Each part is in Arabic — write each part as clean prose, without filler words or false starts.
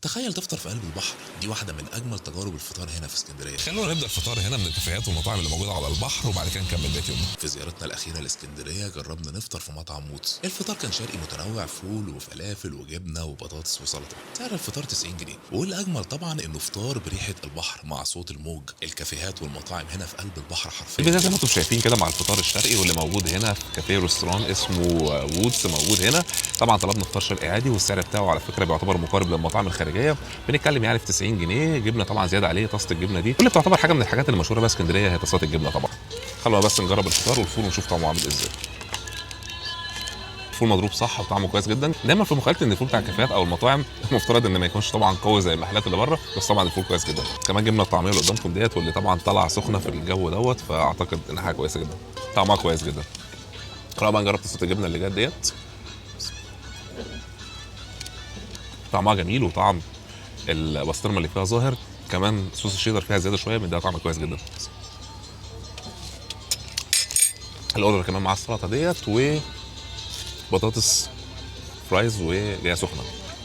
تخيل تفطر في قلب البحر، دي واحدة من أجمل تجارب الفطار هنا في اسكندرية. خلونا نبدأ الفطار هنا من الكافيهات والمطاعم اللي موجودة على البحر، وبعد كده نكمل بقية يومنا. في زيارتنا الأخيرة لاسكندرية جربنا نفطر في مطعم موتس. الفطار كان شرقي متنوع، فول وفلافل وجبنة وبطاطس وسلطة. سعر الفطار 90 جنيه، والأجمل طبعا إنه فطار بريحة البحر مع صوت الموج. الكافيهات والمطاعم هنا في قلب البحر حرفيا. البداية زي ما انتم شايفين كده مع الفطار الشرقي واللي موجود هنا في كافيه ريستوران اسمه وودز موجود هنا. طبعا طلبنا فطار شرقي عادي، والسعر بتاعه على فكرة بيعتبر مقارب للمطاعم الخارجية. بنتكلم يعني في 90 جنيه. جبنه طبعا زياده عليه طاسه الجبنه دي، واللي بتعتبر حاجه من الحاجات اللي مشهوره بيها اسكندريه هي طاسات الجبنه طبعا. خلونا بس نجرب الفطار والفول ونشوف طعمه عامل ازاي. الفول مضروب صح وطعمه كويس جدا. دايما في مخالفه ان الفول بتاع الكافيهات او المطاعم المفترض ان ما يكونش طبعا قوي زي المحلات اللي بره، بس طبعا الفول كويس جدا. كمان جبنا الطعميه اللي قدامكم ديت، واللي طبعا طالعه سخنه في الجو دوت، فاعتقد انها حاجه كويسه جدا. طعمها كويس جدا. خلونا بقى نجرب طاسه الجبنه اللي جت ديت. طعمها جميل، وطعم البسطرمه اللي فيها ظاهر. كمان صوص الشيدر فيها زياده شويه، من ده طعم كويس جدا. الاوردر كمان مع السلطه ديت وبطاطس فرايز وجايه سخنه.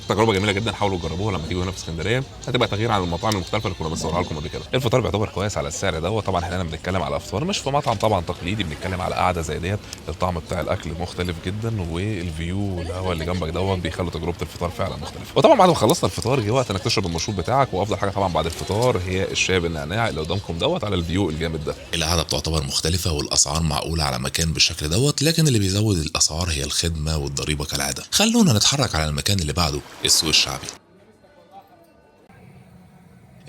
تجربه جميله جدا، حاولوا تجربوها لما تيجوا هنا في اسكندريه. هتبقى تغيير عن المطاعم المختلفه اللي كنا بنصورها لكم قبل كده. الفطار بيعتبر كويس على السعر دوت. طبعا احنا هنا بنتكلم على افطار مش في مطعم طبعا تقليدي، بنتكلم على قعده زي ديت. الطعم بتاع الاكل مختلف جدا، والفيو والهواء اللي جنبك دوت بيخلوا تجربه الفطار فعلا مختلفه. وطبعا بعد ما خلصنا الفطار جه وقت انك تشرب المشروب بتاعك، وافضل حاجه طبعا بعد الفطار هي الشاي بالنعناع اللي قدامكم دوت على الفيو الجامد ده. القعدة بتعتبر مختلفة والأسعار معقولة على مكان بالشكل دوت، لكن اللي بيزود الأسعار هي الخدمة والضريبة كالعادة. خلونا نتحرك على المكان اللي بعده، السوق الشعبي.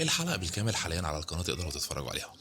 الحلقة بالكامل حاليا على القناة، تقدروا تتفرجوا عليها.